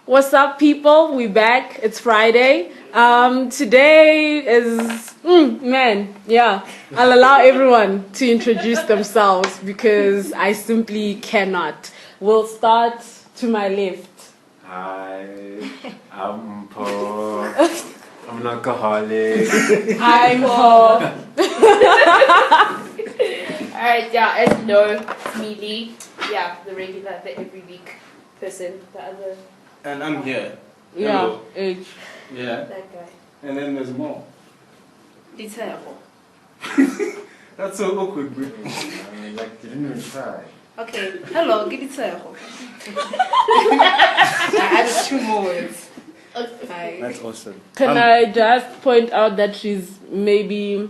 What's up, people? We back. It's Friday. Today is I'll allow everyone to introduce themselves because I simply cannot. We'll start to my left. Hi, I'm Paul. I'm an alcoholic. I'm Paul. Alright, yeah, as you know, it's me, Lee. Yeah, the regular, the every week person, the other, And I'm here. Yeah, Hello. H. Yeah. that guy. And then there's more. Detail. That's so awkward, bro. Like, you didn't even try. Okay, hello, get it I added 2 more words. Hi. That's awesome. Can I just point out that she's maybe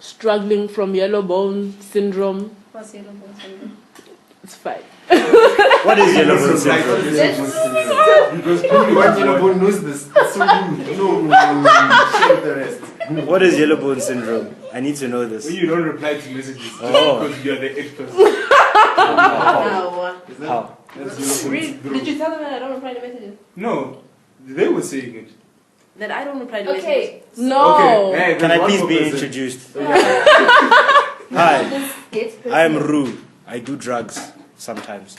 struggling from yellow bone syndrome? What's yellow bone syndrome? It's fine. What is yellow bone syndrome? Because everyone in the bone knows this. So you share the rest. What is yellow bone syndrome? I need to know this. You don't reply to messages Oh. because you're the expert. No. How? That's your Did you tell them that I don't reply to messages? No, they were saying it. That I don't reply to messages? No. Okay, hey, Can I there's please one be more person. introduced? Okay. Hi, Get I am Roo. I do drugs sometimes.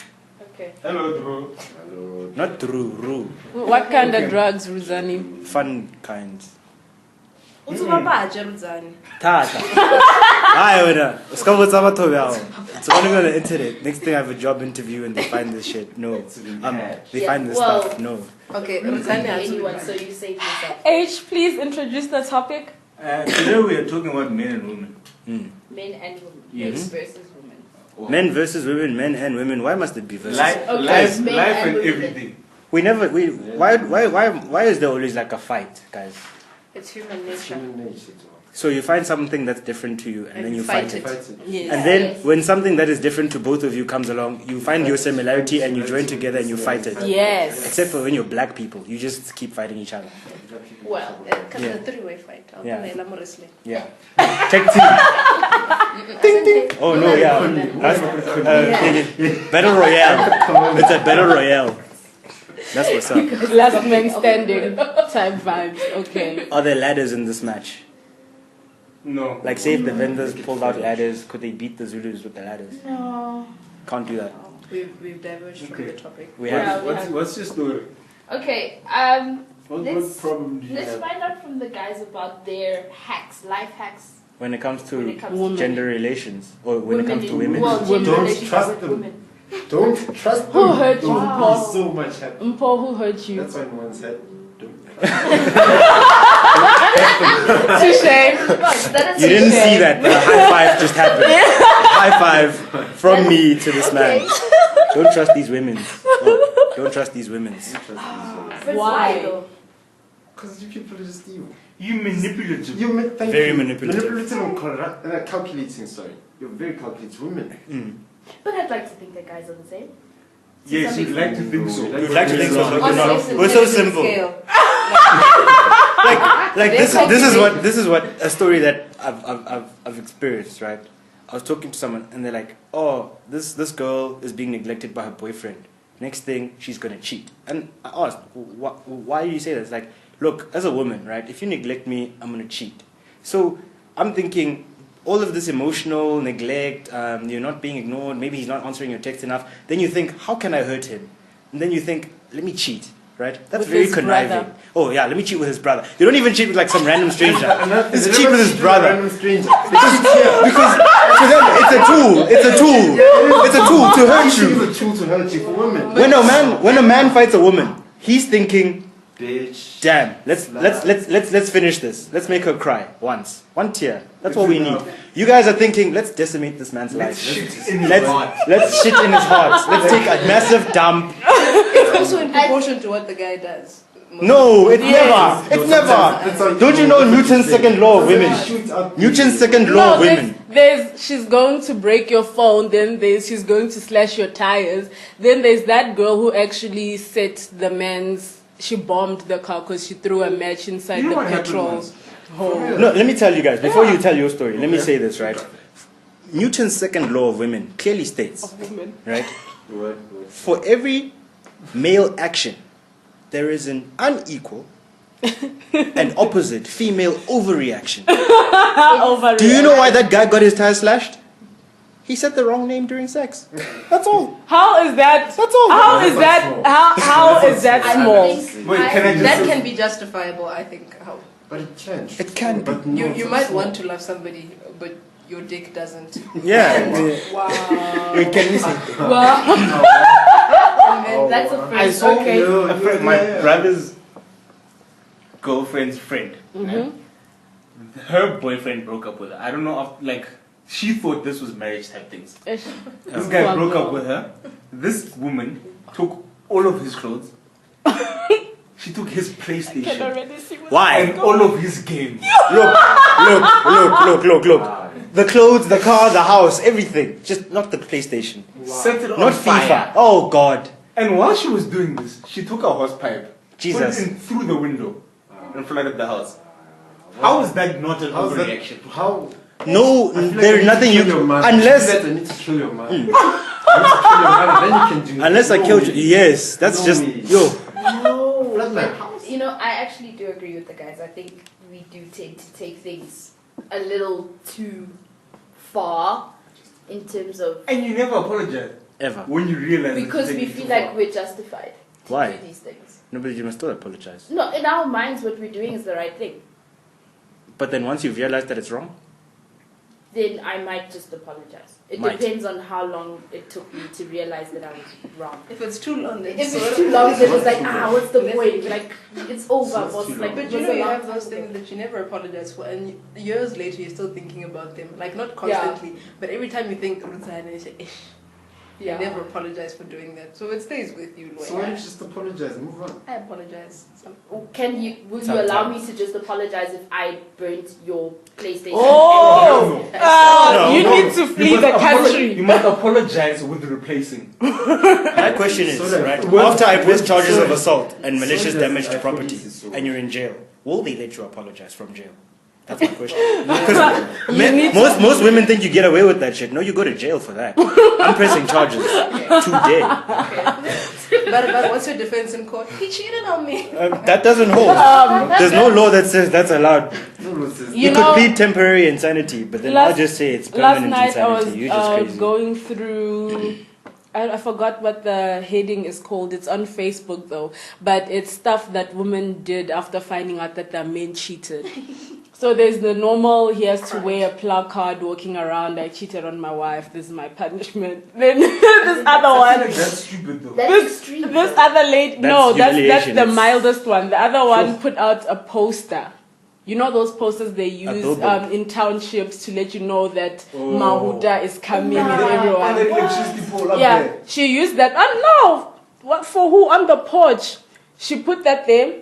Okay. Hello, bro. Hello. Not Roo. What kind of drugs, Ruzani? Fun kinds. Utsubabhaja Ruzani. Tata. Hi, wena. Uskabutsa batho yao. It's only on the internet. Next thing I have a job interview and they find this shit. No. They find this well- stuff. No. Okay, Ruzani anyone, so you save yourself. H, please introduce the topic. Today we are talking about men and women. Men and women. Yes. Versus women. Men versus women, men and women. Why must it be versus? Life, Okay, life, men life and and women. everything. Why is there always like a fight, guys? It's human It's nature. human nature. So you find something that's different to you and then you fight it. Fight it. Yes. And then Yes. when something that is different to both of you comes along, you find your similarity and you join together and you fight it. Yes. Except for when you're black people, you just keep fighting each other. Well, because Yeah. it's a 3-way fight. I'll Yeah. play Lamo wrestling. Yeah. Tag team. Ding, ding. Oh no, yeah. Battle Royale. It's a Battle Royale. That's what's up. Last man standing type vibes. Okay. Are there ladders in this match? No. Like say if the vendors pulled out ladders, could they beat the Zulus with the ladders? No. Can't do that. We've diverged from Okay. the topic. We Yeah. have. What's your story? Okay, What Let's- problem do you let's have? find out from the guys about their hacks, life hacks. When it comes When it to comes Women. gender relations or when it comes to women. Well, gender Don't relations trust with them. women. Don't trust them. Who hurt you, Don't Paul? be so much happy. Mpo, who hurt you? That's why no one said. Don't. Touche. You didn't see that, but a high five just happened. High five from me to this man. Don't trust these women. Oh, don't trust these women. But Why? though? Because you people are just evil. You manipulative. Thank Very you. manipulative. Manipulative and calculating, sorry. You're very calculating women. But I'd like to think that guys are the same. Yes, you'd like to think so. You'd like to think so, but On you're not. listen, We're so listen, simple. scale. Like this is what a story that I've experienced, right? I was talking to someone and they're like, oh, this girl is being neglected by her boyfriend. Next thing, she's gonna cheat. And I asked, why do you say that? It's like, look, as a woman, right? If you neglect me, I'm gonna cheat. So I'm thinking, all of this emotional neglect, you're not being ignored, maybe he's not answering your text enough. Then you think, how can I hurt him? And then you think, let me cheat, right? That's With very his conniving. brother. Oh yeah, let me cheat with his brother. You don't even cheat with like some random stranger. It's They cheat never with his cheat brother. Random stranger. They cheat here. Because to them, it's a tool. It's a tool. It's a tool to hurt Cheating you. is a tool to hurt you for women. When a man fights a woman, he's thinking, Bitch. damn, let's finish this. Let's make her cry once. One tear. That's what we need. You guys are thinking, let's decimate this man's life. Let's shit in his heart. Let's take a massive dump. It's also in proportion to what the guy does. No, it's Yes. never. It's never. That's how Don't you know Newton's second law of women? Shoot out Newton's second law of women. there's she's going to break your phone, then she's going to slash your tires. Then there's that girl who actually set the man's, she bombed the car because she threw a match inside You know the what happened petrol once? hole. No, let me tell you guys, before you tell your story, let me say this, right? Newton's second law of women clearly states, Women. right? For every male action there is an unequal and opposite female overreaction. Do you know why that guy got his tires slashed? He said the wrong name during sex. That's all. How is that? That's all. How is that? How is that I small? think Wait, can I just That say- can be justifiable, I think. How But it can. It can be. But you no, you it's might not. want to love somebody, but your dick doesn't. Yeah. Wow. Wait, can we say? Wow. And then That's a I first. saw Okay. a friend, my brother's girlfriend's friend. Her boyfriend broke up with her. I don't know, like, she thought this was marriage type things. Ish. This guy Poor broke up girl. with her. This woman took all of his clothes. She took his Can PlayStation already see what's Why? and all of his games. Look. The clothes, the car, the house, everything. Just not the PlayStation. Set it on Not fire. FIFA. Oh God. And while she was doing this, she took a hose pipe, Jesus. put it in through the window, and flooded the house. How is that not an How's that? overreaction? How? No, I feel like there's you nothing need you to kill your man. unless I need to kill your man. You need to kill your man, then you can do. unless I No killed way. you. Yes, that's No just way. yo. No. That's my house. You know, I actually do agree with the guys. I think we do tend to take things a little too far in terms of And you never apologize Ever. when you realize that because you're we taking feel too like far. we're justified to Why? do these things. No, but you must still apologize. No, in our minds, what we're doing is the right thing. But then once you've realized that it's wrong, Then I might just apologize. It Might. depends on how long it took me to realize that I was wrong. If it's too long, then If so- it's too long, then it's like, what's the point? Like, it's over. So it's boss. too Like, long. But you what's know, the you long have those time? things that you never apologize for, and years later you're still thinking about them. Like, not constantly, but every time you think, you say, "Ish." You Yeah. never apologize for doing that. So it stays with you. So why don't you just apologize and move on? I apologize. Will you allow me to just apologize if I burnt your PlayStation? Oh, No, you no. need to flee the You country. must apologize with replacing. my question is, So that- right? Well, After I press charges so- of assault and malicious so that damage to I property, police is so- and you're in jail, will they let you apologize from jail? That's my question. You Men- need most women think you get away with that shit. No, you go to jail for that. I'm pressing charges today. But what's your defense in court? He cheated on me. That doesn't hold. There's no law that says that's allowed. No, no, sis. You You know, could plead temporary insanity, but then I'll just say it's last permanent night I was insanity. You're just crazy. going through. I forgot what the heading is called. It's on Facebook though, but it's stuff that women did after finding out that their men cheated. So there's the normal. He has to wear a placard walking around. I cheated on my wife. This is my punishment. Then this other one. That's stupid though. That's extreme. This other lady, That's no, that's humiliation. the mildest one. The other one put out a poster. You know those posters they use billboard. in townships to let you know that Oh. Mahuda is coming and Wow. And everyone. then electricity pole up Yeah, there. she used that. No, what for who on the porch? She put that there.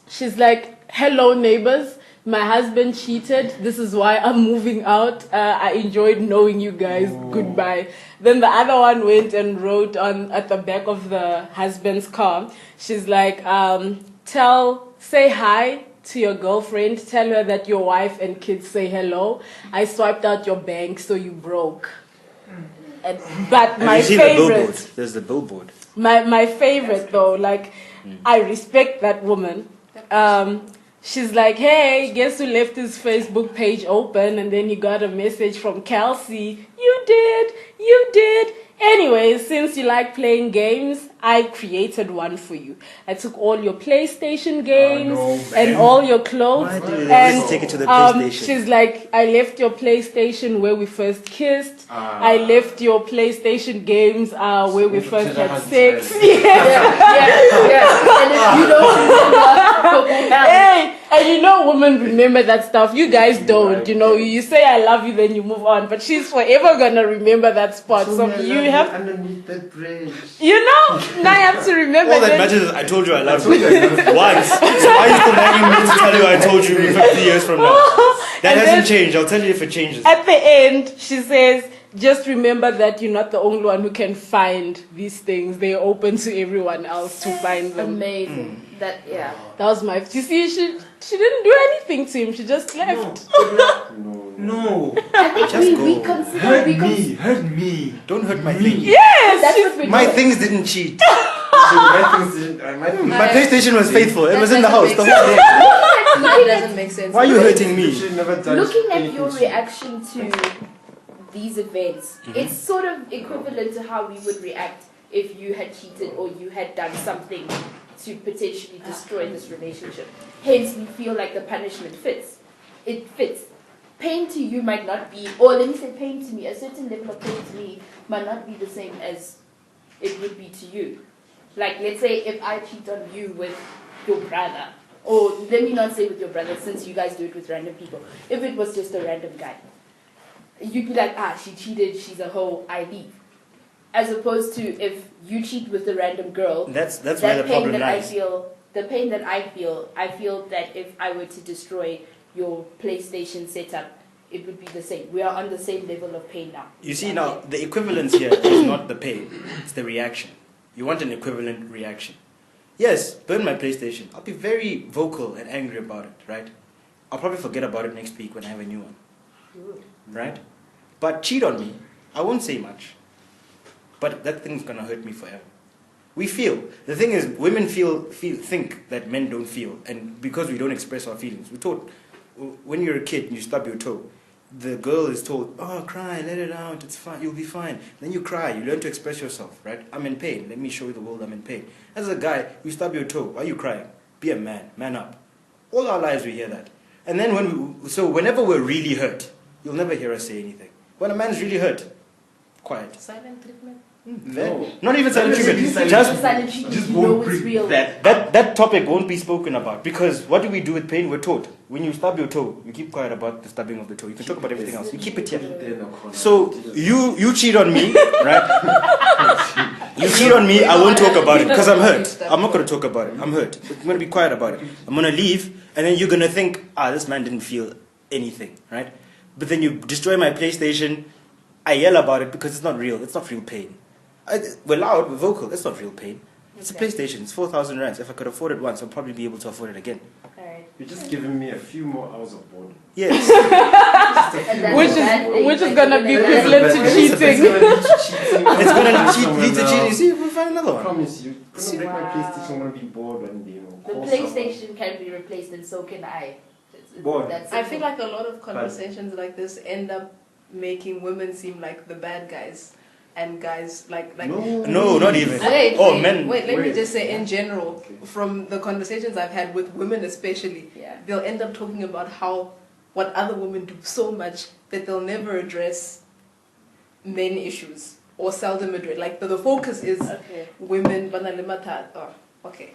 She's like, "Hello neighbors, my husband cheated. This is why I'm moving out. I enjoyed knowing you guys. Goodbye." Then the other one went and wrote on at the back of the husband's car. She's like, say hi to your girlfriend. Tell her that your wife and kids say hello. I swiped out your bank, so you broke. But Have my you seen the billboard? favorite, There's the billboard. my favorite though, like I respect that woman. She's like, "Hey, guess who left his Facebook page open?" And then he got a message from Kelsey. You did. Anyways, since you like playing games, I created one for you. I took all your PlayStation games no, and man. all your clothes. Why did And you take it to the PlayStation? she's like, "I left your PlayStation where we first kissed. I left your PlayStation games where we first had sex." And if you don't remember, Hey, and you know women remember that stuff. You guys don't. You know, you say "I love you," then you move on. But she's forever gonna remember that spot. So you have, underneath that bridge. you know, now you have to remember. All that then- matters is I told you I love you once. So why are you still nagging me to tell you I told you 50 years from now? That And hasn't then- changed. I'll tell you if it changes. At the end, she says, "Just remember that you're not the only one who can find these things. They're open to everyone else to find them." amazing. That That was my. You see, she didn't do anything to him. She just left. No. No. I think Just we go. consider Hurt we me. Hurt me. Don't hurt my things. Yes, That's she's- what we My do. things didn't cheat. My PlayStation was faithful. It That was in the house doesn't the whole day. That doesn't make sense. Why are you hurting me? Looking at your reaction to these events, it's sort of equivalent to how we would react if you had cheated or you had done something to potentially destroy this relationship. Hence, we feel like the punishment fits. It fits. Pain to you might not be, or let me say pain to me, a certain level of pain to me might not be the same as it would be to you. Like, let's say if I cheat on you with your brother, or let me not say with your brother since you guys do it with random people. If it was just a random guy, you'd be like, she cheated, she's a hoe, I leave. As opposed to if you cheat with a random girl, That's that where the pain problem that lies. the pain that I feel that if I were to destroy your PlayStation setup, it would be the same. We are on the same level of pain now. You see now, the equivalence here is not the pain, it's the reaction. You want an equivalent reaction. Yes, burn my PlayStation. I'll be very vocal and angry about it, right? I'll probably forget about it next week when I have a new one, right? But cheat on me, I won't say much. But that thing's gonna hurt me forever. We feel. The thing is, women think that men don't feel, and because we don't express our feelings, we're taught when you're a kid and you stub your toe, the girl is told, "Oh, cry, let it out, it's fine, you'll be fine." Then you cry, you learn to express yourself, right? I'm in pain. Let me show you the world I'm in pain. As a guy, you stub your toe. Why are you crying? Be a man up. All our lives we hear that, and then whenever we're really hurt, you'll never hear us say anything. When a man's really hurt, quiet. Silent treatment. No. Not even silent treatment. Silent Just Silent treatment, just you won't know it's bring real. that topic won't be spoken about because what do we do with pain? We're taught when you stub your toe, you keep quiet about the stubbing of the toe. You can talk about everything else. You keep it here. So you cheat on me, right? You cheat on me. I won't talk about it because I'm hurt. I'm not going to talk about it. I'm hurt. I'm going to be quiet about it. I'm going to leave, and then you're going to think, this man didn't feel anything, right? But then you destroy my PlayStation. I yell about it because it's not real. It's not real pain. We're loud, we're vocal. It's not real pain. It's a PlayStation. It's 4,000 rands. If I could afford it once, I'll probably be able to afford it again. Alright. You're just giving me a few more hours of boredom. Yes. And that's Which a bad thing, is like, gonna you're be gonna- equivalent to cheating. It's gonna lead to cheating. You see, we'll find another I one. promise you. Gonna break my Wow. PlayStation. I'm gonna be bored one day. The PlayStation can be replaced, and so can I. Bored. That's I simple. feel like a lot of conversations like this end up making women seem like the bad guys, and guys like No, not even. Wait, men. Wait, let me Wait. just say in general, Okay. from the conversations I've had with women especially, Yeah. they'll end up talking about what other women do so much that they'll never address men issues or seldom address. Like the focus is Okay. women, banalimata. Oh, okay.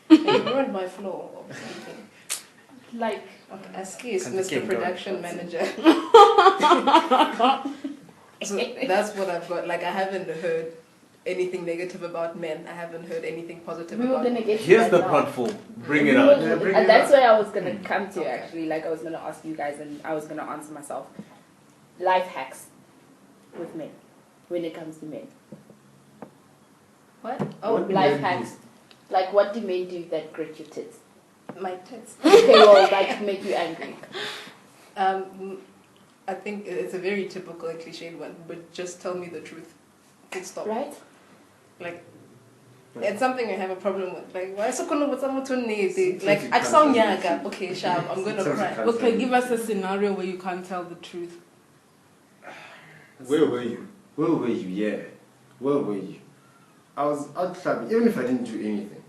You ruined my flow of speaking. Like, Okay, Askis, Can the Mr. king go? Production Manager. So that's what I've got. Like I haven't heard anything negative about men. I haven't heard anything positive we were about gonna men. get to Here's that the now. platform. Bring it We out. were- Yeah, bring and it that's out. where I was gonna come to actually. Like I was gonna ask you guys, and I was gonna answer myself. Life hacks with men when it comes to men. What? What Oh, do Life men hacks. Like what do men do that grit your tits? my tits. Okay, well, like make you angry. I think it's a very typical and cliched one, but just tell me the truth. Full stop. Right? Like, it's something I have a problem with. Like, why so kono botsa motho nnete? Sometimes Like, you I can't sound tell the yaga. truth. Okay, sharp. I'm gonna Sometimes you cry. can't. Okay, give us a scenario where you can't tell the truth. Where were you? Where were you? Yeah. Where were you? I was out clubbing, even if I didn't do anything.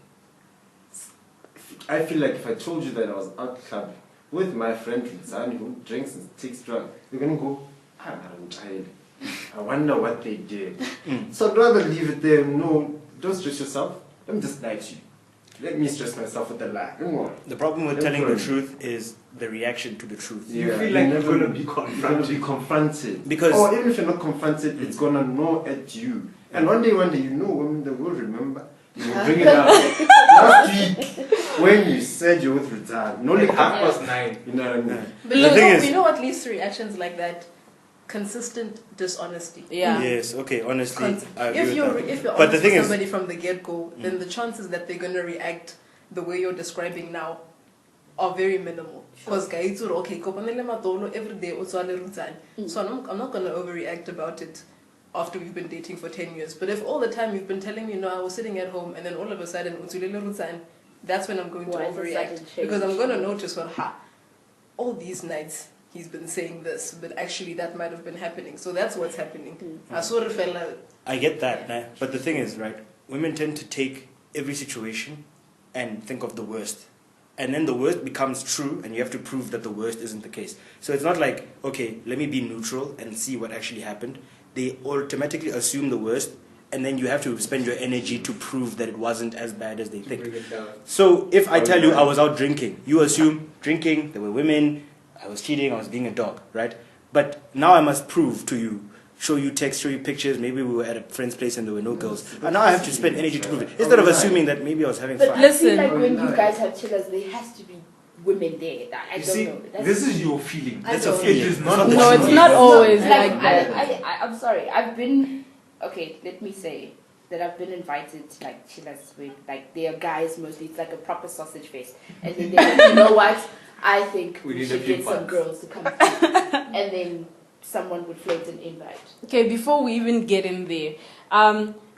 I feel like if I told you that I was out clubbing with my friend Lizani who drinks and takes drugs, they're gonna go, I'm tired. I wonder what they did. So I'd rather leave it there. No, don't stress yourself. Let me just lie to you. Let me stress myself with a lie. Come on. The problem with Never telling the mind. truth is the reaction to the truth. You feel like you're gonna be You're gonna confronted. be confronted. Because- or even if you're not confronted, it's gonna gnaw at you. And one day, you know, women, they will remember. You will bring it up. Last week, when you said you're with Rizal, no Like like 9:30. you know what I mean? But The you thing know, is- you know what leads to reactions like that? Consistent dishonesty. Yeah. Yes. Okay. Honestly, I agree If with you're that. if you're But the honest thing with is- somebody from the get-go, then the chances that they're gonna react the way you're describing now are very minimal. Because guys okay, kopanele matolo every day utswale rutsane. So I'm not gonna overreact about it after we've been dating for 10 years. But if all the time you've been telling me, no, I was sitting at home, and then all of a sudden, that's when I'm going to Why is the overreact. sudden change? Because I'm going to notice, all these nights he's been saying this, but actually that might have been happening. So that's what's happening. I sort of felt like, I get that, nah? But the thing is, right, women tend to take every situation and think of the worst. And then the worst becomes true, and you have to prove that the worst isn't the case. So it's not like, okay, let me be neutral and see what actually happened. They automatically assume the worst, and then you have to spend your energy to prove that it wasn't as bad as they think. Bring it down. So if I tell you I was out drinking, you assume drinking, there were women, I was cheating, I was being a dog, right? But now I must prove to you, show you text, show you pictures, maybe we were at a friend's place and there were no girls. And now I have to spend energy to prove it. Instead of assuming that maybe I was having But fun. I feel Listen. like when you guys have chillers, there has to be women there. I You don't see, know. That's this is your feeling. That's It a feeling. is not No, the it's truth. not always like like that. I'm sorry. I've been okay. Let me say that I've been invited to like chillers with like they are guys mostly. It's like a proper sausage fest, and then they're like, you know what? I think We we need a should few get some funds. girls to come, through. And then someone would float an invite. Okay, before we even get in there,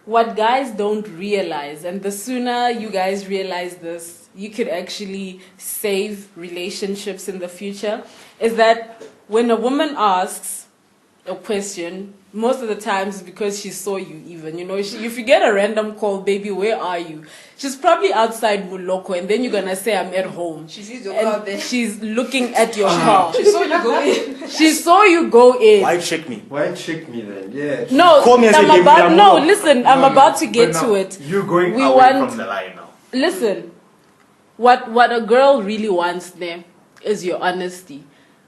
what guys don't realize, and the sooner you guys realize this, you could actually save relationships in the future, is that when a woman asks a question, most of the times because she saw you even, if you get a random call, baby, where are you? She's probably outside Muloko, and then you're going to say, I'm at home. she sees your car And there. she's looking at your car. She saw you go in. She saw you go in. Why check me? Why trick me then? Yeah. No, Call me and say, I'm "Baby, about I'm no. wrong." Listen, I'm about to get But to now, it. You're going We away want- from the line now. Listen, what a girl really wants there is your honesty.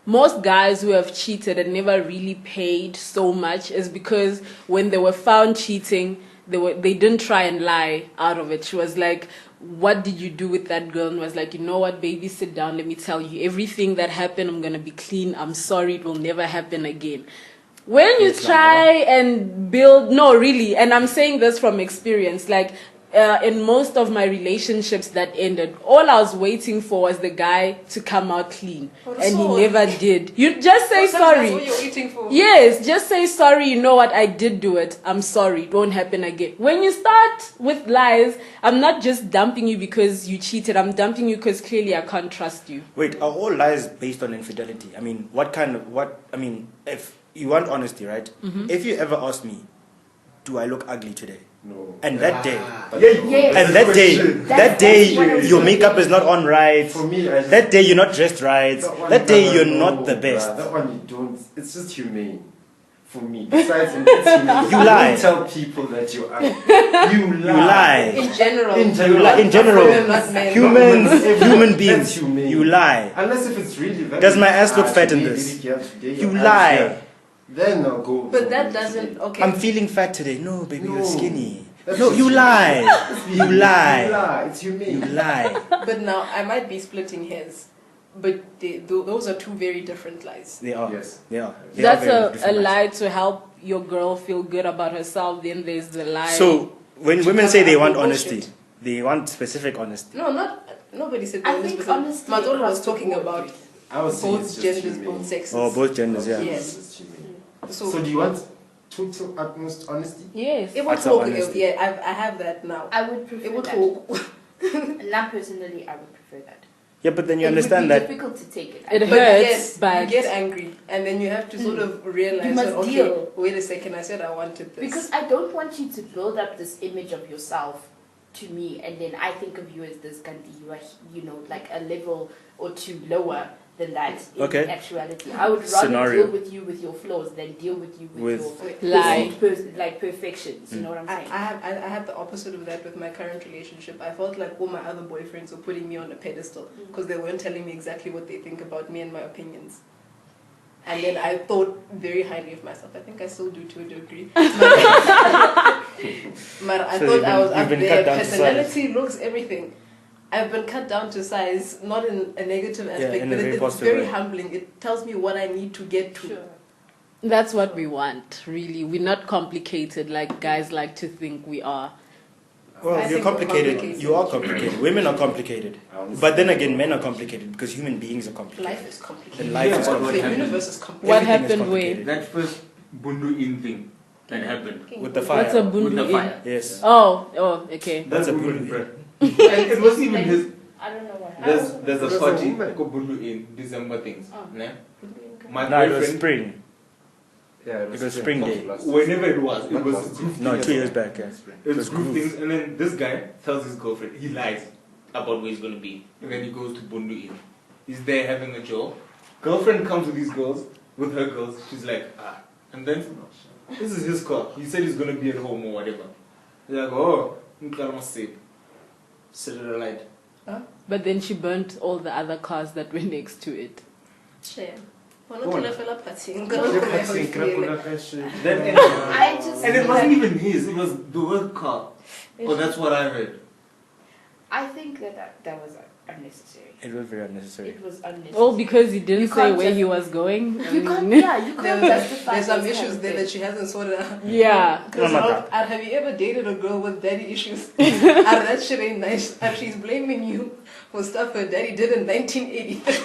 Most guys who have cheated and never really paid so much is because when they were found cheating, they didn't try and lie out of it. She was like, what did you do with that girl? And was like, you know what, baby, sit down, let me tell you everything that happened. I'm gonna be clean. I'm sorry, it will never happen again. When you try and build, no, really, and I'm saying this from experience, like in most of my relationships that ended, all I was waiting for was the guy to come out clean, and he never did. You just say Sometimes sorry. That's what you're waiting for. Yes, just say sorry. You know what? I did do it. I'm sorry. It won't happen again. When you start with lies, I'm not just dumping you because you cheated. I'm dumping you because clearly I can't trust you. Wait, are all lies based on infidelity? I mean, if you want honesty, right? If you ever ask me, do I look ugly today? No. And that day, Yes. and that day, That's what I was your thinking. makeup is not on right. For me, That day you're not dressed right. one That day you you're never not know, the bruh. best. That one you don't. It's just humane. For me. Besides, it's humane. You lie. Don't tell people that you are. You lie. You lie. In general. In You general. lie. In general, Women, not men. humans, human That's beings, humane. you lie. Unless if it's really very Does my ass look fat in today, this? really, yeah, today You your ass, lie. yeah. Then I'll go. But that doesn't. Okay. I'm feeling fat today. No, baby, you're No. skinny. That's No, just you humane. lie. You You lie. lie. It's You humane. lie. But now I might be splitting hairs, but those are two very different lies. They are. Yes. They are. They That's are very a different lies. lie to help your girl feel good about herself. Then there's the lie. So when To women say they cover want up honesty, bullshit. they want specific honesty. No, not nobody said I that. think But honesty Madola was across the talking board. about I was saying it's both just genders, humane. both sexes. Oh, both genders, yeah. Yes. It's just humane. So, So do you want total utmost honesty? yes. it will Utter talk. honesty. Yeah, I have that now. I would prefer It will that. talk. Not personally, I would prefer that. Yeah, but then you It understand would be that. difficult to take it. It I hurts, think. yes, but- you get angry, and then you have to sort of realize You must that, okay, deal. wait a second, I said I wanted this. Because I don't want you to build up this image of yourself to me, and then I think of you as this Gandhi. You are, like a level or two lower than that in Okay. actuality. I would rather Scenario. deal with you with your flaws than deal with you With your lie. like perfections. You know what I'm I saying? have the opposite of that with my current relationship. I felt like all my other boyfriends were putting me on a pedestal because they weren't telling me exactly what they think about me and my opinions. And then I thought very highly of myself. I think I still do to a degree. But I So thought you've I was been- up you've been there. cut down to size. Personality, looks, everything. I've been cut down to size, not in a negative aspect, in a but very it's positive very way. humbling. It tells me what I need to get to. Sure. That's what we want, really. We're not complicated like guys like to think we are. Well, I you're think we're complicated. complicated. You are complicated. Women are complicated. But then again, men are complicated because human beings are complicated. Life is complicated. And life is Yeah, The what complicated. happened? universe is complicated. What Everything is happened where? complicated. That first Bundu in thing. that happened. With the fire. What's a With bundu the in? fire. Yes. Oh, okay. That's a woman, bundu. bro. And it wasn't even his. I don't know what. There's a There's a party woman. called Bundu in December things. Oh. Né? My No, it was boyfriend, spring. Yeah, It was spring day. whenever it was Not group, last No, 2 years back. Yeah. it was was group group. things, and then this guy tells his girlfriend he lies about where he's gonna be, and then he goes to Bundu in. He's there having a joke. Girlfriend comes with these girls, with her girls. She's like, and then this is his car. He said he's gonna be at home or whatever. They're like, oh, sit at the light. But then she burnt all the other cars that were next to it. Shame. Then I just. And it feel wasn't like- even his. It was the work car. Oh, that's what I heard. I think that was unnecessary. It was very unnecessary. It was unnecessary. All because he didn't You say can't where he just- was going. You can't. Yeah, you can't justify. There's some those kind issues of there that things. she hasn't sorted out. Yeah. Because No, no, have you ever dated a girl with daddy issues? That shit ain't nice. And she's blaming you for stuff her daddy did in 1983.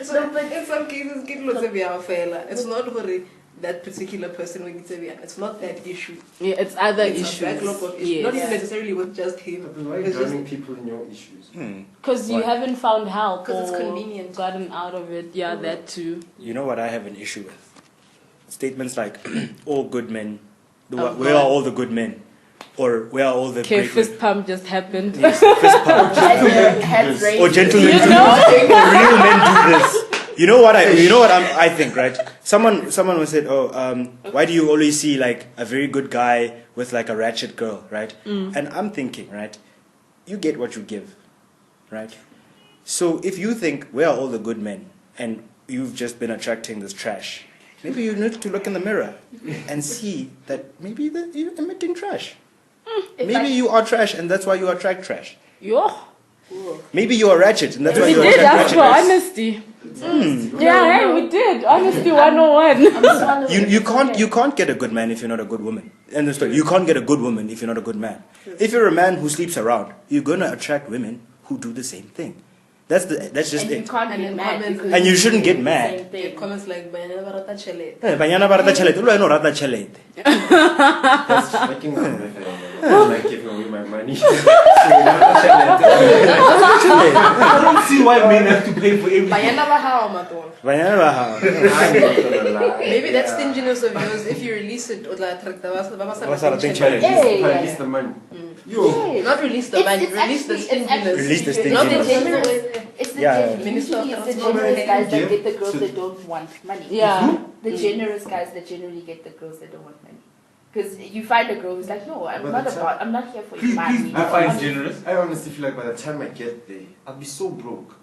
So No, but- in some cases, kid looks like a fella. It's not hurry that particular person when it's not that issue. Yeah, it's other It's issues. a backlog of issues. Not even Yes. necessarily with just him. why are you It's just drowning people in your issues? Because you Why? haven't found help 'Cause it's or convenient. gotten out of it. Yeah, that too. You know what I have an issue with? Statements like, all good men. Oh, Where are all the good men? Or where are all the Okay, great fist pump just happened. men? Fist pump. Heads raised. Or gentlemen You do know? real men do this. You know what I think, right? Someone was said, why do you always see like a very good guy with like a ratchet girl, right? And I'm thinking, right? You get what you give, right? So if you think where are all the good men and you've just been attracting this trash, maybe you need to look in the mirror and see that maybe you're emitting trash. Maybe you are trash and that's why you attract trash. Yo, Maybe you are ratchet and that's why we you did attract ask for ratchet. honesty. Yeah, hey, we did. Honesty 101. You can't get a good man if you're not a good woman. End of story. You can't get a good woman if you're not a good man. If you're a man who sleeps around, you're gonna attract women who do the same thing. That's just And you it. can't And get then mad comments- because And you shouldn't get do the mad. same thing. comments like, "Banyana barata chele." Banyana ba rata tjhelete, lo wena o rata tjhelete. That's fucking up my family. I'm like giving away my money. I don't see why men have to pay for everything. Banyana ba hawa matona. Banyana ba ha. I'm not gonna lie. Maybe that Yeah. stinginess of yours, if you release it, or like, Ba sa rateng tjhelete. Yeah. Release the money. not release the money, release the stinginess. Release the Not the stinginess. generous. It's the Yeah. generous. Minister of Usually it's the Transport. generous guys that Give get the girls to- that don't want money. Yeah. The generous guys that generally get the girls that don't want money. Because you find a girl who's like, no, I'm But I'm not here for Please, your please, money. I find generous. I honestly feel like by the time I get there, I'll be so broke.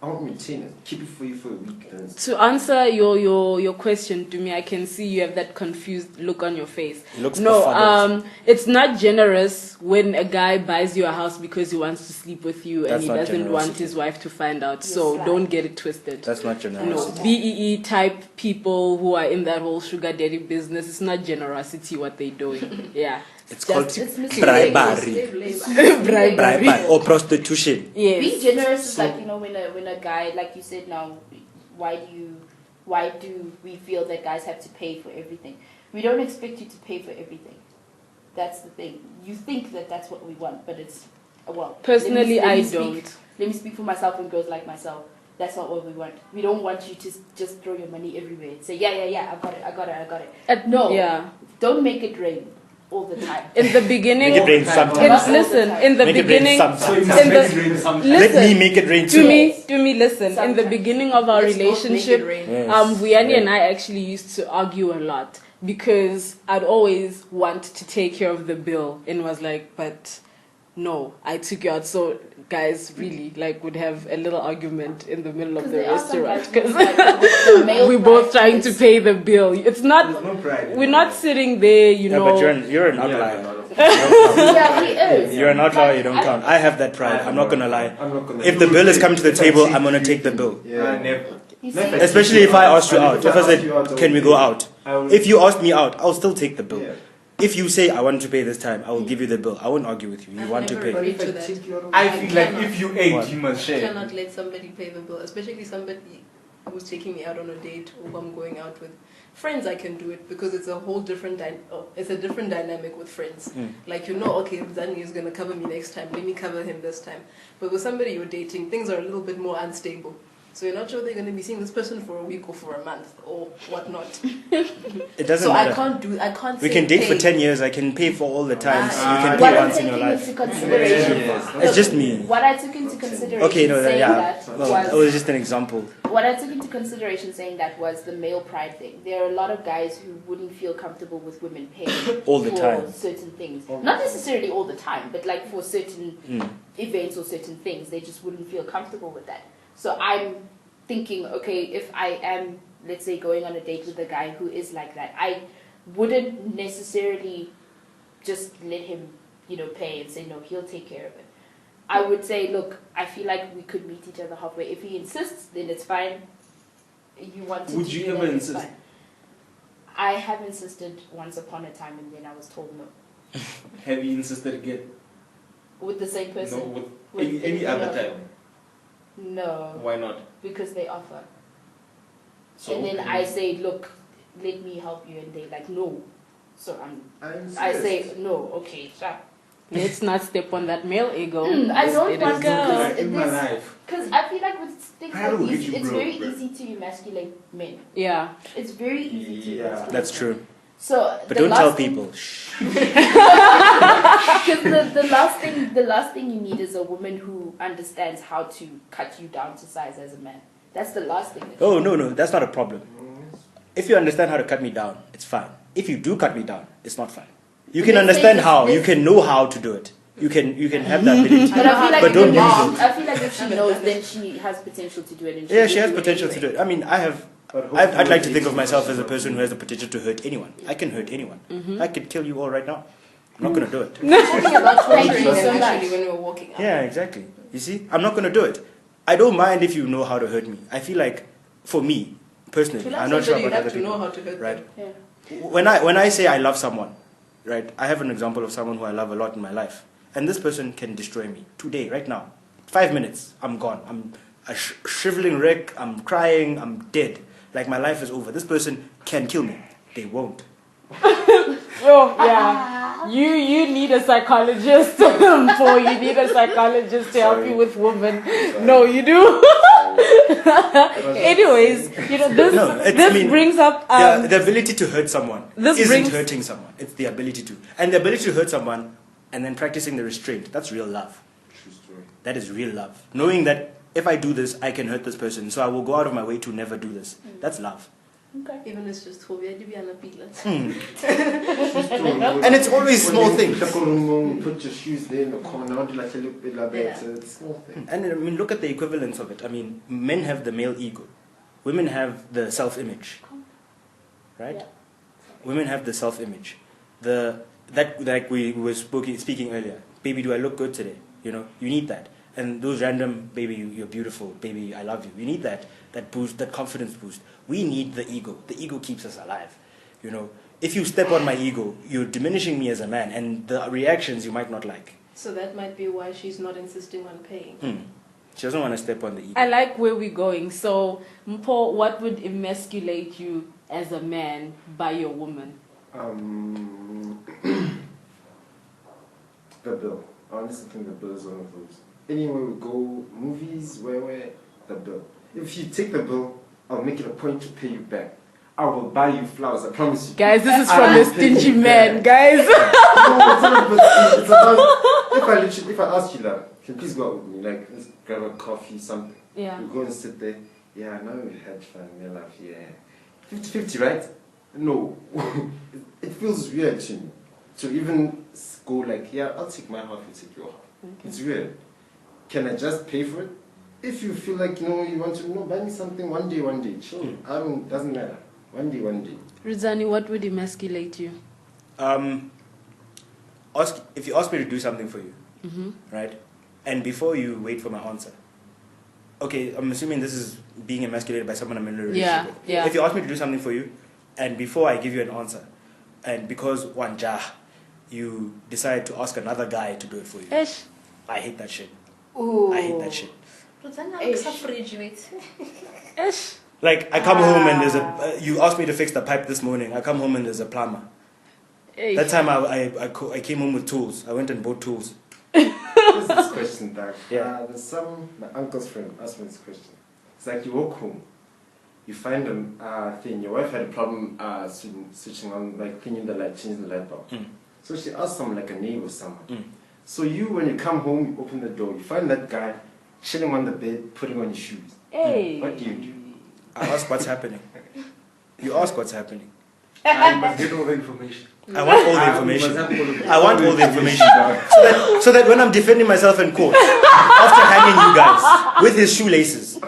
I won't maintain it. Keep it for you for a week. Then To answer your question to me, I can see you have that confused look on your face. It looks No, befuddled. it's not generous when a guy buys you a house because he wants to sleep with you and That's he not doesn't want generosity. his wife to find out. You're So sly. don't get it twisted. That's not No, generosity. BEE type people who are in that whole sugar daddy business, it's not generosity what they're doing. Yeah. It's Just- called It's misleading. bribery. Slave labor. Bribery or prostitution. Yes. Being generous is like, when a guy, like you said now, why do we feel that guys have to pay for everything? We don't expect you to pay for everything. That's the thing. You think that that's what we want, but it's, well. Personally, let me I speak- don't. Let me speak for myself and girls like myself. That's not what we want. We don't want you to just throw your money everywhere and say, yeah, I got it. No. Yeah. Don't make it rain all the time. In the beginning, Make it rain in, sometimes. listen, in the Make it rain beginning, sometimes. in the, Let listen, me make it rain to too. me, listen. In the Sometimes. beginning of our Let's not make it relationship, rain. Yes. Vianney and I actually used to argue a lot because I'd always want to take care of the bill and was like, but no, I took you out. So guys really would have a little argument in the middle of the there are some restaurant guys who because like the male we're both price trying to is- pay the bill. It's not. there's no pride. We're not sitting there, Yeah, know. but you're an outlier. Yeah, he is. You're an outlier, you don't count. I have that pride. I'm not gonna lie. I'm not gonna. If the bill is coming to the table, I'm gonna take the bill. Yeah. Never. You Never. see, Especially if I asked you out. If I ask you out, said, I can will we go pay. out? I will- If you asked me out, I'll still take the bill. Yeah. If you say, I want to pay this time, I will give you the bill. I won't argue with you. You I've want to never pay. But if I to take you out of I I feel like cannot. if you ate, What? you must I share. cannot let somebody pay the bill, especially somebody who's taking me out on a date or who I'm going out with. Friends, I can do it because it's a whole different it's a different dynamic with friends. Like, you know, okay, Zani is going to cover me next time, let me cover him this time. But with somebody you're dating, things are a little bit more unstable. So you're not sure they're going to be seeing this person for a week or for a month or whatnot. It doesn't So matter. I can't We say can date for pay. 10 years. I can pay for all the times. You can What pay I'm once in your taking life. into consideration, Yes. It's just me. what I took into consideration Okay, no, saying yeah. that Well, that was just an example. what I took into consideration saying that was the male pride thing. There are a lot of guys who wouldn't feel comfortable with women paying All the for time. certain things. Not necessarily all the time, but like for certain Mm. events or certain things, they just wouldn't feel comfortable with that. So I'm thinking, okay, if I am, let's say, going on a date with a guy who is like that, I wouldn't necessarily just let him, you know, pay and say, no, he'll take care of it. I would say, look, I feel like we could meet each other halfway. If he insists, then it's fine. You want to Would do you that, ever it's insist? fine. I have insisted once upon a time and then I was told no. Have you insisted again? With the same person? No, with With any anything other else? time. No, Why not? because they offer. So And then I say, look, let me help you. And they like, no. So I insist. say, no, okay, stop. Let's not step on that male ego. I don't It want is to, girl. Like in my life. because I feel like with things I like don't these, get you, it's bro, very bro. easy to emasculate men. Yeah. It's very easy to Yeah. emasculate That's men. true. So But the don't tell last thing- people. Shh. Because the last thing you need is a woman who understands how to cut you down to size as a man. That's the last thing. That Oh, no, that's not a problem. If you understand how to cut me down, it's fine. If you do cut me down, it's not fine. You But can let's understand say how. this- You can know how to do it. You can have that ability. But I feel like But if don't your use mom, it. I feel like if she knows, then she has potential to do it. And Yeah, she will has do it potential to do anyway. it. I mean, I'd like to think of myself as a person who has the potential to hurt anyone. I can hurt anyone. I could kill you all right now. I'm not going to do it. Talking about Thank thank you you so much. actually when we were walking out. Yeah, exactly. You see, I'm not going to do it. I don't mind if you know how to hurt me. I feel like, for me, personally, To love I'm not sure somebody, about you other have to know people. how to hurt Right? them. Yeah. When I say I love someone, right, I have an example of someone who I love a lot in my life. And this person can destroy me today, right now. 5 minutes, I'm gone. I'm a shriveling wreck, I'm crying, I'm dead. Like my life is over. This person can kill me. They won't. Oh, yeah. You need a psychologist. Boy, you need a psychologist to help you with women. No, you do. Anyways, you know, No, it's- this I mean, brings up... the ability to hurt someone This isn't brings- hurting someone. It's the ability to. And the ability to hurt someone and then practicing the restraint, that's real love. True story. That is real love. Knowing that if I do this, I can hurt this person, so I will go out of my way to never do this. That's love. Okay. Even it's just phobia, to be on a peanuts. And it's always small things. Put your shoes there in the corner, do like a little bit like that. Yeah. So it's small thing. And I mean, look at the equivalence of it. I mean, men have the male ego. Women have the self-image. Right? Yeah. Women have the self-image. That like we were speaking earlier. Baby, do I look good today? You know, you need that. And those random, baby, you're beautiful, baby, I love you. You need that boost, that confidence boost. We need the ego. The ego keeps us alive. You know, if you step on my ego, you're diminishing me as a man, and the reactions you might not like. So that might be why she's not insisting on paying. She doesn't want to step on the ego. I like where we're going. So, Mpo, what would emasculate you as a man by your woman? The bill. I honestly think the bill is one of those. Anywhere we go, movies, where, the bill. If you take the bill, I'll make it a point to pay you back. I will buy you flowers, I promise you. Guys, this is I from will a pay you stingy back. man, guys. No, it's not, but it's about, if I ask you like, can you please go out with me, like, let's grab a coffee, something. Yeah. We go and sit there. Yeah, now we had fun, we laugh, yeah. 50-50, right? No. It feels weird to me. To even go like, yeah, I'll take my half, you take your half. Okay. It's weird. Can I just pay for it? If you feel like, you want to, buy me something one day, chill. Doesn't matter. One day. Rizani, what would emasculate you? If you ask me to do something for you, right, and before you wait for my answer, okay, I'm assuming this is being emasculated by someone I'm in a relationship Yeah, with. yeah. If you ask me to do something for you, and before I give you an answer, and because you decide to ask another guy to do it for you, Ish. I hate that shit. Ooh. I hate that shit. But then Ish. fridge with. Ish. Like, I come home and there's a... you asked me to fix the pipe this morning. I come home and there's a plumber. Hey. That time I came home with tools. I went and bought tools. There's this question, Doug. Yeah. My uncle's friend asked me this question. It's like you walk home, you find a thing. Your wife had a problem switching on, like cleaning the light, changing the light bulb. So she asked someone, like a neighbor or someone. So you, when you come home, you open the door, you find that guy chilling on the bed, putting on his shoes. Hey. What do you do? I ask what's happening. You ask what's happening. I must get all the information. I want all the I information. must have all of it. I want all the information. So that when I'm defending myself in court, after hanging you guys with his shoelaces,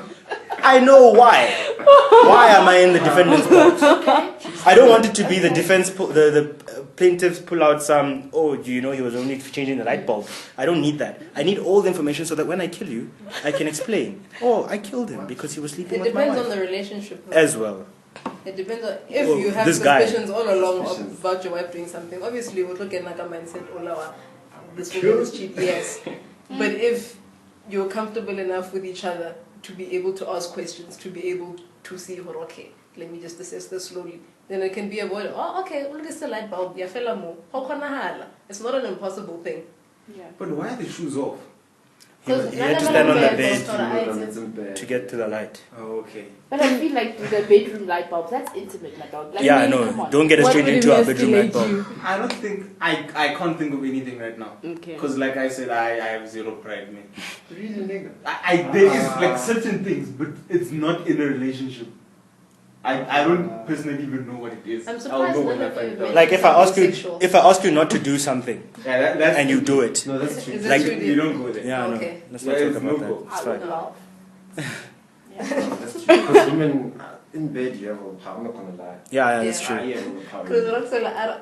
I know why. Why am I in the defendant's box? I don't want it to be the defense, the plaintiffs pull out some, oh, do you know he was only changing the light bulb? I don't need that. I need all the information so that when I kill you, I can explain. Oh, I killed him because he was sleeping It with my depends wife. on the relationship. As well. It depends on if Well, you have this guy. suspicions all along Suspicions. about your wife doing something. Obviously, we'll look at Naka mindset. Oh, this woman is cheap. Yes, but if you're comfortable enough with each other to be able to ask questions, to be able to see, okay, let me just assess this slowly. Then it can be avoided. Oh, okay, look at the light bulb. Ya fela mo. It's not an impossible thing. Yeah. But why are the shoes off? He had to stand on the bed bed. to get to the light. Oh, okay. But I feel like the bedroom light bulbs, that's intimate, my dog. Like, Yeah, I come know. on. Don't get us What straight would into our bedroom light emasculate bulb. you? I don't think I can't think of anything right now. Okay. Because like I said, I have zero pride, man. Really, nigga? There is like certain things, but it's not in a relationship. I don't personally even know what it is. I'm I'll surprised know when none I of find you it out. have Like if I ask you not to do something Yeah, that's and you do it. No, that's true. Is it Like- true? You don't go there. Yeah, no. Okay. Let's not Yeah, talk it's about no-go. that. It's I would fine. laugh. Yeah. That's true. Because women in bed, you have all power. I'm not gonna lie. Yeah, that's Yeah. true. Yeah, all power. Because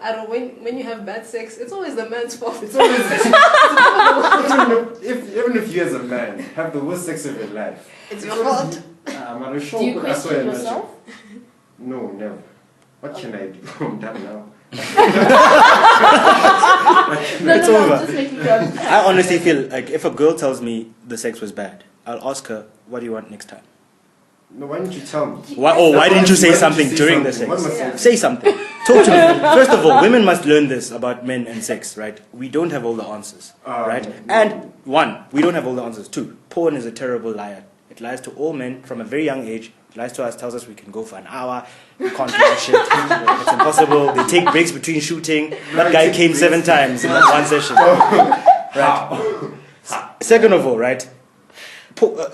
I don't, when you have bad sex, it's always the man's fault. It's always even if you as a man have the worst sex of your life, It's your fault. I'm not sure. Do you but I swear question I'm not sure. yourself? No, never. What can I do? I'm done now. It's no, over. I'm just making sure. I honestly feel like if a girl tells me the sex was bad, I'll ask her, what do you want next time? No, why didn't you tell me? Why didn't you say Why didn't something say during the something? What sex? must I Yeah. Say something. Talk to me. First of all, women must learn this about men and sex, right? We don't have all the answers, right? And one, we don't have all the answers. Two, porn is a terrible liar. It lies to all men from a very young age. It lies to us, tells us we can go for an hour. We can't do that shit. It's impossible. They take breaks between shooting. That guy came 7 times in that one session. Right. Second of all, right?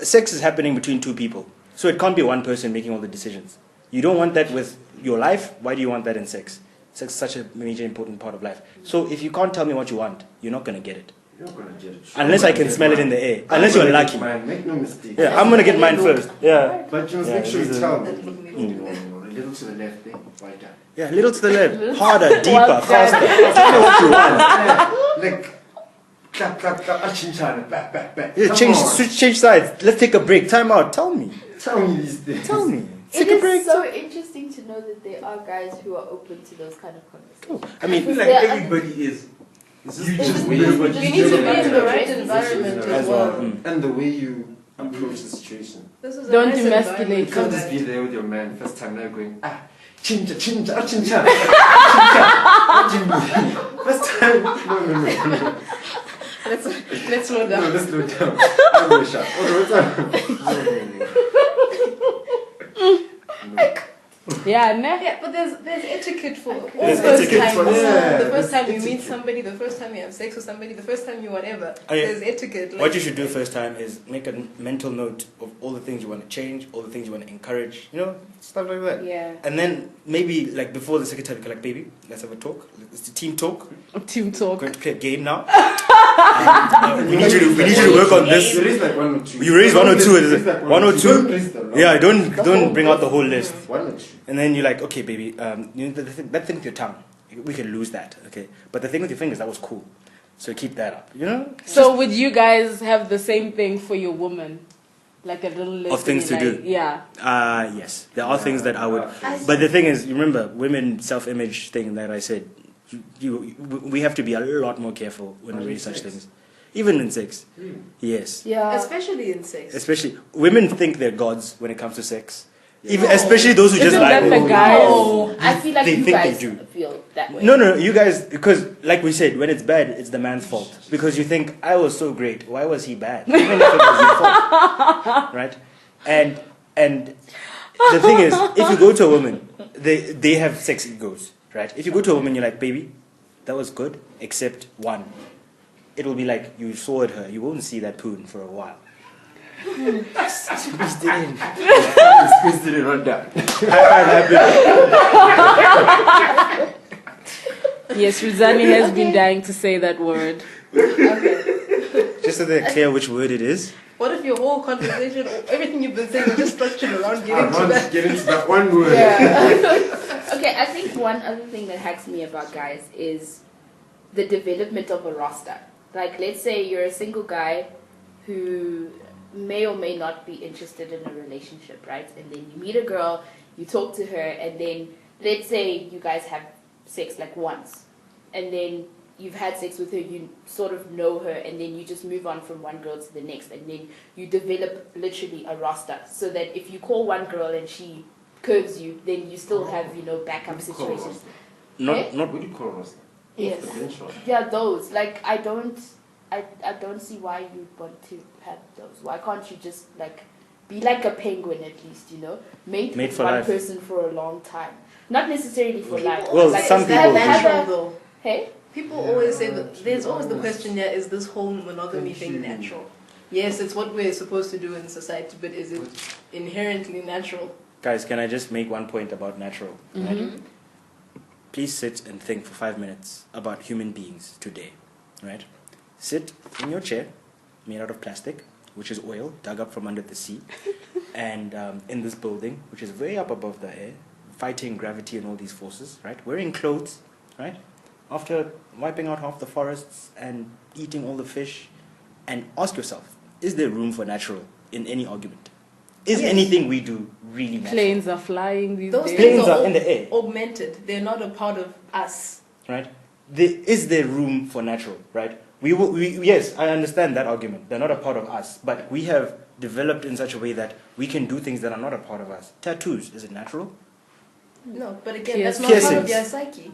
Sex is happening between 2 people. So it can't be one person making all the decisions. You don't want that with your life. Why do you want that in sex? Sex is such a major important part of life. So if you can't tell me what you want, you're not going to get it. You're not gonna get it. Unless I can smell it in the air. Unless you're lucky. Make no mistake. Yeah, I'm going to get mine first. Yeah. But you must Yeah, make sure this you is tell me. That look needs No, to be no, there. no, a little to the left there. Right down. Yeah, little to the left. Harder, deeper, Well faster. Tell me what you want. Like, clap, clap, clap, achinchana, back, back, back. Yeah, Come change sides. Let's take a break. Time out. Tell me. Tell me these things. Tell me. It Take a is break. so interesting to know that there are guys who are open to those kind of conversations. I I mean, feel like Yeah. everybody is. This You is just the way live you what You you need to do. be in the right This is environment the as right well. Mm. And the way you approach the situation. This is a Don't nice emasculate. You environment can't for just that. be there with your man first time now going, chincha, chincha, chincha. First time. No. Let's slow No, down. let's slow down. I'm going to shut. No. Yeah, ne? Yeah, but there's etiquette for all There's those etiquette times. for- yeah, The first time you there's meet etiquette. somebody, the first time you have sex with somebody, the first time you whatever. Oh, yeah. There's etiquette. Like, what you should do first time is make a mental note of all the things you want to change, all the things you want to encourage, you know, stuff like that. Yeah. And then maybe like before the second time, you're like, baby, let's have a talk. It's the team talk. Team We're talk. going to play a game now. We need you to work on this. You raise like 1 or 2. You raise 1 or 2. Raise like 1 or 2. Don't raise the lot. Yeah, don't bring out the whole list. 1 or 2. And then you're like, okay, baby, you know, that thing with your tongue, we can lose that, okay? But the thing with your fingers, that was cool. So keep that up, you know? So would you guys have the same thing for your woman? Like a little list Of things and to you're do. like, Yeah. Yes, there are things that I would. But the thing is, you remember, women self-image thing that I said, we have to be a lot more careful when we read such things. Even in sex. Yes. Yeah. especially in sex. Especially, women think they're gods when it comes to sex. Even, especially those who just Isn't lie. that the guys? No, I feel like They you think they guys do. feel that way. No, you guys, because like we said, when it's bad, it's the man's fault. Because you think, I was so great, why was he bad? Even if it was your fault. Right? And the thing is, if you go to a woman, they have sex egos, right? If you go to a woman, you're like, baby, that was good, except one. It will be like you sword her, you won't see that poon for a while. Squeezed it in. Squeezed it in right down. Yes, Rizani has been dying to say that word. Just so they're clear which word it is. What if your whole conversation, or everything you've been saying, is just structured around getting to that? Get into that one word. Okay, I think one other thing that hacks me about guys is the development of a roster. Like, let's say you're a single guy who may or may not be interested in a relationship, right? And then you meet a girl, you talk to her, and then let's say you guys have sex like once, and then you've had sex with her, you sort of know her, and then you just move on from one girl to the next, and then you develop literally a roster, so that if you call one girl and she curves you, then you still have, you know, backup situations. Not What do you call roster? Yes. The bench roster. Yeah, those. Like, I don't see why you want to have those. Why can't you just, like, be like a penguin at least, you know? Mate with for one life. person for a long time. Not necessarily for life. Well, like, some Is that people do. natural though? Hey? People always say that there's always the question here, is this whole monogamy thing natural? Yes, it's what we're supposed to do in society, but is it inherently natural? Guys, can I just make one point about natural? Right? Please sit and think for 5 minutes about human beings today. Right? Sit in your chair, made out of plastic, which is oil dug up from under the sea, and in this building, which is way up above the air, fighting gravity and all these forces, right? Wearing clothes, right? After wiping out half the forests and eating all the fish, and ask yourself, is there room for natural in any argument? Is anything we do really natural? Planes are flying these Those days. Planes things are in the air. augmented. They're not a part of us. Right? Is there room for natural, right? Yes, I understand that argument. They're not a part of us, but we have developed in such a way that we can do things that are not a part of us. Tattoos, is it natural? No, but again, that's not Piercings. part of your psyche.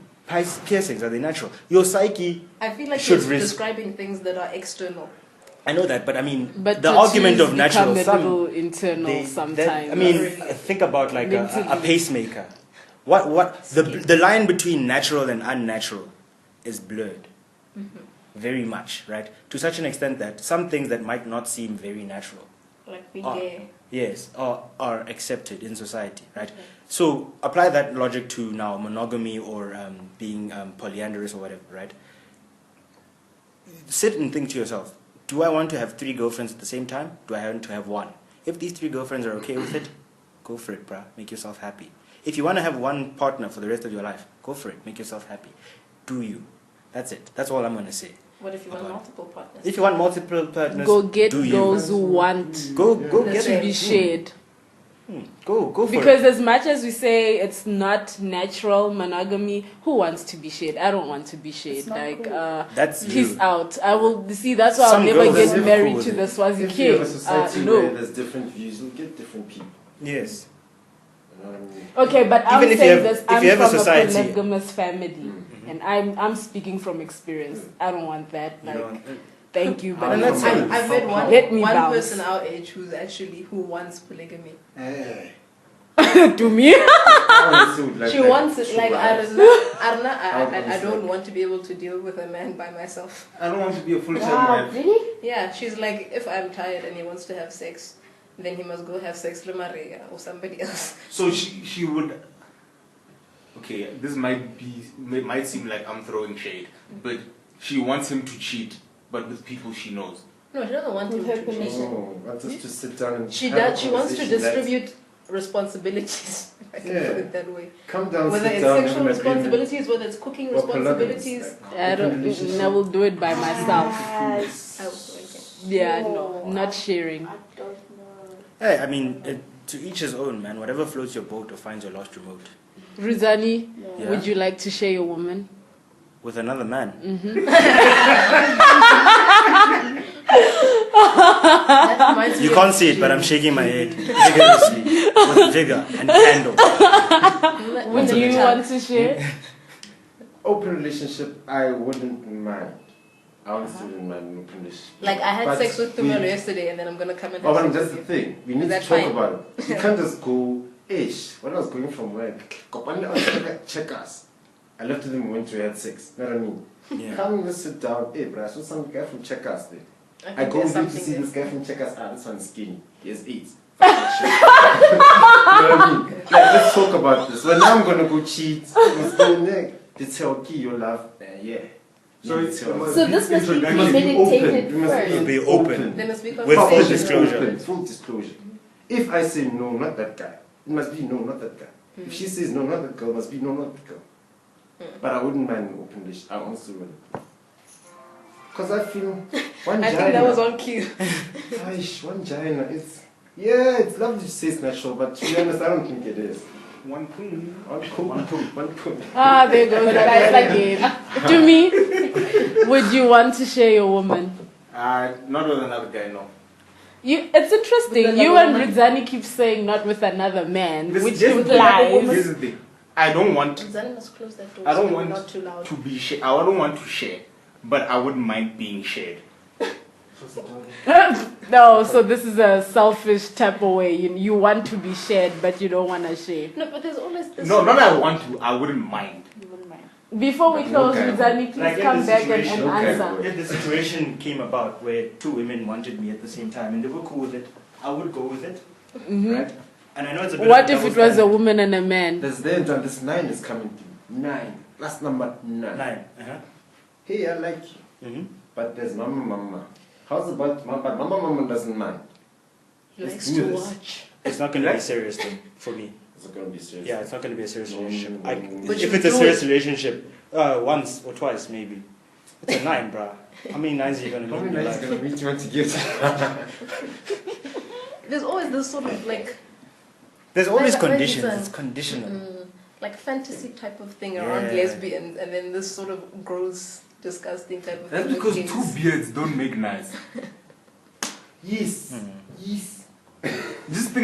Piercings, are they natural? Your psyche, I feel like Should you're risk- describing things that are external. I know that, but I mean, But the argument of tattoos natural, become a little internal they- sometimes. I mean, Not really. think about like a Mentally. pacemaker. The line between natural and unnatural is blurred. Very much, right? To such an extent that some things that might not seem very natural, Like being Ah. gay. yes, are accepted in society, right? So apply that logic to now monogamy or being polyandrous or whatever, right? Sit and think to yourself, do I want to have 3 girlfriends at the same time? Do I want to have 1? If these 3 girlfriends are okay with it, go for it, bruh. Make yourself happy. If you want to have one partner for the rest of your life, go for it. Make yourself happy. Do you. That's it. That's all I'm going to say. What if you want About it. multiple partners? If you want multiple partners, Go get do you. those who want Go The get to same. be shared. Go for Because it. as much as we say it's not natural monogamy, who wants to be shared? I don't want to be shared. It's not Like, cool. That's peace you. out. I will see. That's why Some I'll never girls get are never married cool to with the it. Swazi If you have a king. society where No. there's different views, you'll get different people. Yes. You know what I mean? Okay, but I'm Even if you saying have- this. if I'm you have a from society- polygamous family, and I'm speaking from experience. I don't want that. You Like, know, thank you, but And no. that's fine. I've met one, Let me one bounce. person our age who wants polygamy. Hey. to me. She wants it like I don't know. I don't want to be able to deal with a man by myself. I don't want to be a full-time Wow, wife. really? Yeah, she's like, if I'm tired and he wants to have sex, then he must go have sex with Maria or somebody else. So she would. Okay, this might seem like I'm throwing shade, but she wants him to cheat, but with people she knows. No, she doesn't want him With her to cheat. permission. Oh, wants us to sit down and She have a does. She wants to conversation that- distribute responsibilities. If I can Yeah. put it that way. Come down, Whether sit it's down, sexual have an agreement. responsibilities, whether it's cooking Or polygamous, responsibilities. like, I open don't. relationship. I will do it by myself. Yes. I was thinking. Yeah, no, No, not sharing. I don't know. Hey, I mean, to each his own, man. Whatever floats your boat or finds your lost remote. Rizani, No. Yeah. would you like to share your woman? With another man. That reminds me You of can't see it, but I'm shaking my head vigorously with vigor and candor. Would you want to share? Open relationship, I wouldn't mind. I honestly wouldn't mind an open relationship. Like I had But sex with we- Tumelo yesterday, and then I'm gonna come and Oh, have but sex that's with the you. thing. We need to that talk fine? about it. You can't just go, ish. When I was going from work, check us. I left with him when we had sex. You know what I mean? Yeah. Come and sit down. Hey, bro, I saw some guy from Checkers there. I think go there's with you to something see there. this guy from Checkers. Ah, this one's skinny. He has AIDS. you know what I mean? Like, let's talk about this. Well, now I'm gonna go cheat. Must go neck. It's healthy, your love. Yeah. So Yeah, it's- healthy. So this must be Introduction. premeditated You must first. Be open. There must be With full conversation. disclosure. Open, full disclosure. If I say no, not that guy, it must be no, not that guy. If she says no, not that girl, it must be no, not that girl. But I wouldn't mind an open relationship. I honestly wouldn't. Because I feel one I China. think that was on cue. Aish, one China. It's lovely to say it's natural, but to be honest, I don't think it is. One queen. One cool. Ah, there goes the guys again. To me, would you want to share your woman? Not with another guy, no. It's interesting. With You another and Rizani keep saying not with another man, This- which this- implies. Here's the thing. I don't want Zan must close that door. I don't so want not too loud. to be shared. I don't want to share, but I wouldn't mind being shared. No, so this is a selfish type of way. You want to be shared, but you don't want to share. No, but there's always this. No, not I want to. I wouldn't mind. Before we close, Okay. Rizani, please Like in come this back and situation, okay. answer. If the situation came about where two women wanted me at the same time and they were cool with it, I would go with it. Right? And I know it's a bit What of if a it was a double woman and a man? This 9 is coming through. 9. That's number 9. standard. Nine. Uh-huh. Hey, I like you. Mm-hmm. But there's mama. How's about mama? But mama doesn't mind. Likes do to this. watch. It's not going to be serious then, for me. It's not gonna be serious. Yeah, it's not going to be a serious relationship. But If you it's a do serious it. relationship, once or twice maybe. It's a 9, bruh. How many 9s are you going to How meet in many your nights life? gonna meet you want to give? There's always this sort of like. There's always Like- like conditions. it's a- It's conditional. Like fantasy type of thing around Yeah. lesbians, and then this sort of gross, disgusting type of That's thing. because with two gays. beards don't make nice. Yes. Hmm. Yes. Just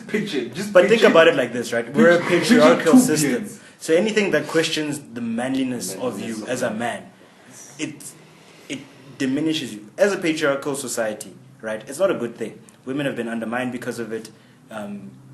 picture. But think about it like this, right? We're a patriarchal two system. beards. So anything that questions the manliness of you as a man, it diminishes you. As a patriarchal society, right? It's not a good thing. Women have been undermined because of it.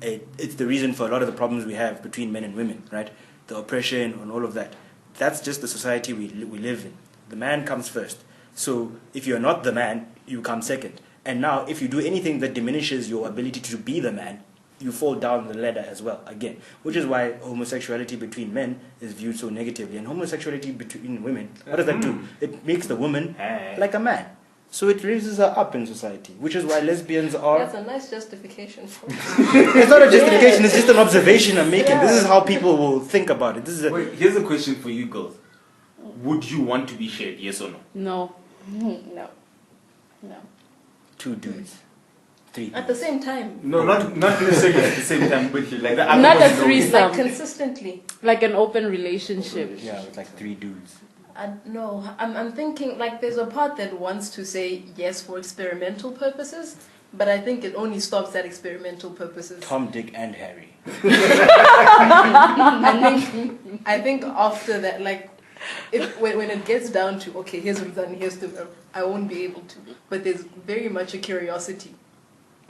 It's the reason for a lot of the problems we have between men and women, right? The oppression and all of that. That's just the society we live in. The man comes first. So if you're not the man, you come second. And now, if you do anything that diminishes your ability to be the man, you fall down the ladder as well, again. Which is why homosexuality between men is viewed so negatively. And homosexuality between women, what does that do? It makes the woman like a man. So it raises her up in society, which is why lesbians are... That's a nice justification for It's not a justification, it's just an observation I'm making. This is how people will think about it. This is a... Wait, here's a question for you girls. Would you want to be shared? Yes or no? No. No. No. 2 dudes. 3 at the same time. No, not necessarily at the same time, but like the other Not a ones don't. threesome. Like consistently. Like an open relationship. Yeah, with like 3 dudes. No, I'm thinking like there's a part that wants to say yes for experimental purposes, but I think it only stops at experimental purposes. Tom, Dick, and Harry. I think after that, like, when it gets down to okay, here's Rizan, here's the, I won't be able to. But there's very much a curiosity.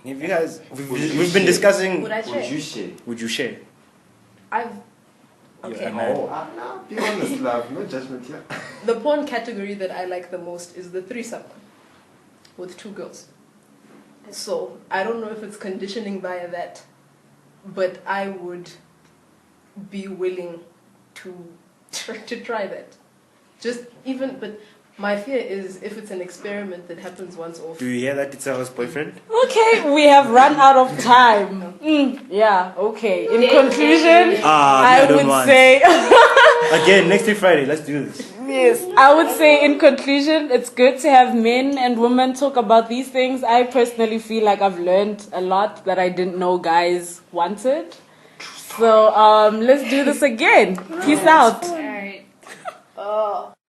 If you guys, we've been discussing. Would I Would share? you share? Would you share? I've You're okay. a man. No, be honest, love. No judgment here. The porn category that I like the most is the threesome with 2 girls. So I don't know if it's conditioning via that, but I would be willing to try that. Just even, but my fear is if it's an experiment that happens once off. Do you hear that? It's our boyfriend. Okay, we have run out of time. Yeah, okay. In conclusion, I I don't would want. say, Again, next week Friday, let's do this. yes, I would say in conclusion, it's good to have men and women talk about these things. I personally feel like I've learned a lot that I didn't know guys wanted. So let's do this again. Peace out. All right.